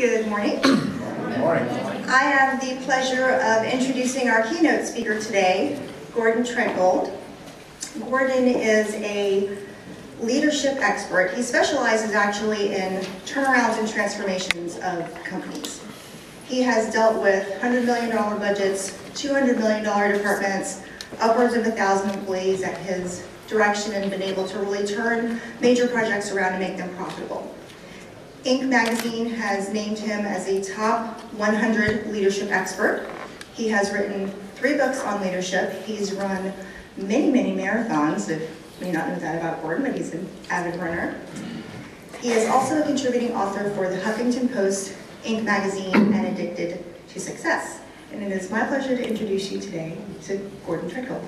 Good morning. Good morning. I have the pleasure of introducing our keynote speaker today, Gordon Tredgold. Gordon is a leadership expert. He specializes actually in turnarounds and transformations of companies. He has dealt with $100 million budgets, $200 million departments, upwards of 1,000 employees at his direction, and been able to really turn major projects around and make them profitable. Inc. magazine has named him as a top 100 leadership expert. He has written 3 books on leadership. He's run many marathons. If you may not know that about Gordon, but he's an avid runner. He is also a contributing author for the Huffington Post, Inc. magazine, and Addicted to Success. And it is my pleasure to introduce you today to Gordon Tredgold.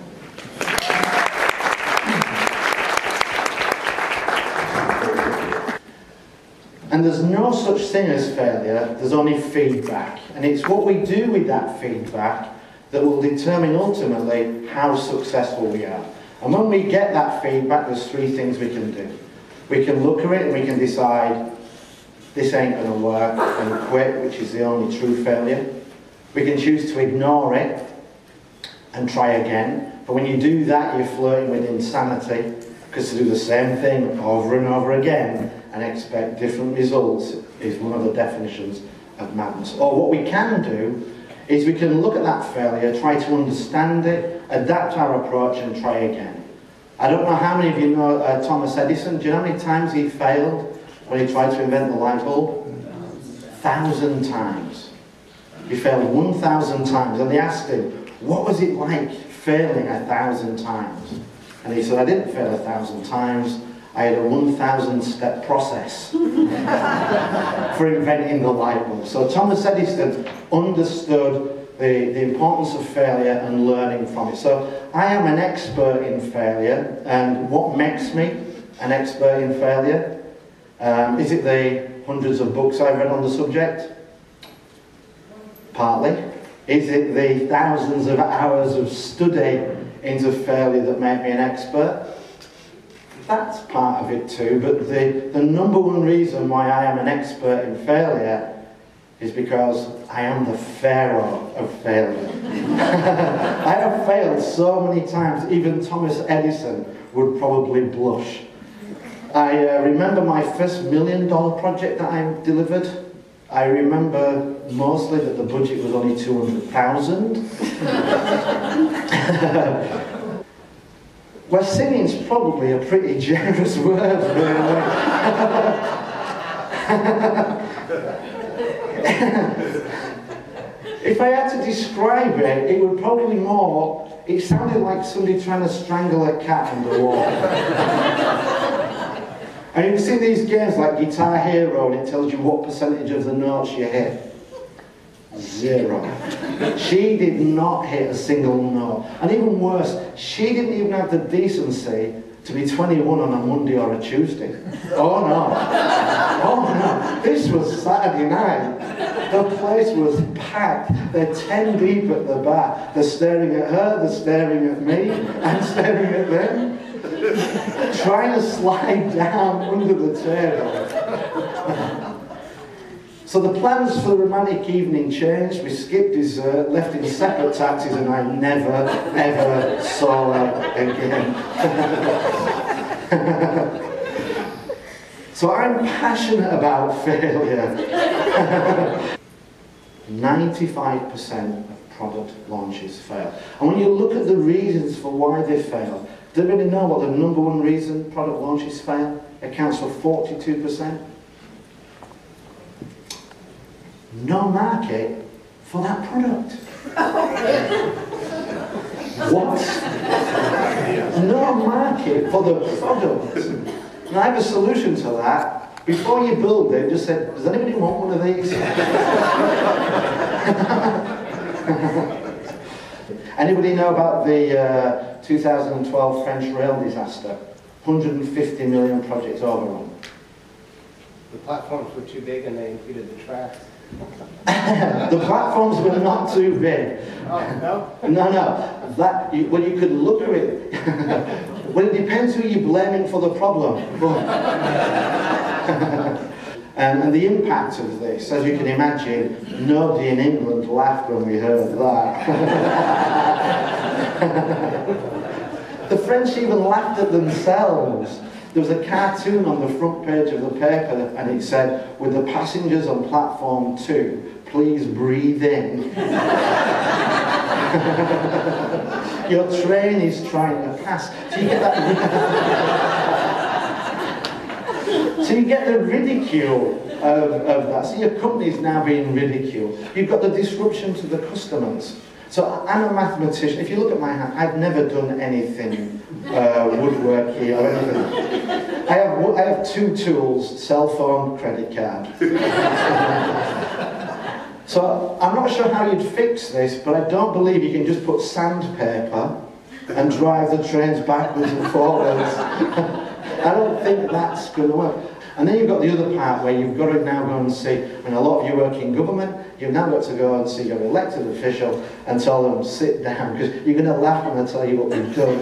And there's no such thing as failure, there's only feedback. And it's what we do with that feedback that will determine ultimately how successful we are. And when we get that feedback, there's 3 things we can do. We can look at it and we can decide, this ain't going to work, and quit, which is the only true failure. We can choose to ignore it and try again. But when you do that, you're flirting with insanity, because to do the same thing over and over again and expect different results is one of the definitions of madness. Or what we can do is we can look at that failure, try to understand it, adapt our approach and try again. I don't know how many of you know Thomas Edison. Do you know how many times he failed when he tried to invent the light bulb? 1,000 times. He failed 1,000 times, and they asked him, what was it like failing 1,000 times? And he said, I didn't fail 1,000 times. I had a 1,000-step process for inventing the light bulb. So Thomas Edison understood the importance of failure and learning from it. So I am an expert in failure, and what makes me an expert in failure? Is it the hundreds of books I've read on the subject? Partly. Is it the thousands of hours of study into failure that make me an expert? That's part of it too, but the number one reason why I am an expert in failure is because I am the pharaoh of failure. I have failed so many times, even Thomas Edison would probably blush. I remember my first $1 million project that I delivered. I remember mostly that the budget was only $200,000. Well, singing's probably a pretty generous word, really. If I had to describe it, it would probably be more, it sounded like somebody trying to strangle a cat underwater. And you can see these games like Guitar Hero, and it tells you what percentage of the notes you hit. 0. She did not hit a single note. And even worse, she didn't even have the decency to be 21 on a Monday or a Tuesday. Oh no. Oh no. This was Saturday night. The place was packed. They're 10 deep at the bar. They're staring at her, they're staring at me, I'm staring at them. Trying to slide down under the table. So the plans for the romantic evening changed. We skipped dessert, left in separate taxis, and I never, ever saw her again. So I'm passionate about failure. 95% of product launches fail. And when you look at the reasons for why they fail, do you really know what the number one reason product launches fail? It accounts for 42%. No market for that product. What? No market for the product. And I have a solution to that. Before you build it, just say, does anybody want one of these? Anybody know about the 2012 French rail disaster? 150 million projects overrun. The platforms were too big and they impeded the tracks. The platforms were not too big. Oh, no? No. Well, you could look at it. Well, it depends who you're blaming for the problem. And the impact of this, as you can imagine, nobody in England laughed when we heard that. The French even laughed at themselves. There was a cartoon on the front page of the paper and it said, "With the passengers on platform 2, please breathe in." Your train is trying to pass. So you get that. So you get the ridicule of that. So your company's now being ridiculed. You've got the disruption to the customers. So I'm a mathematician. If you look at my hand, I've never done anything woodworky or anything. I have 2 tools: cell phone, credit card. So I'm not sure how you'd fix this, but I don't believe you can just put sandpaper and drive the trains backwards and forwards. I don't think that's going to work. And then you've got the other part where you've got to now go and see, and a lot of you work in government, you've now got to go and see your elected official and tell them, sit down, because you're going to laugh when I tell you what we've done.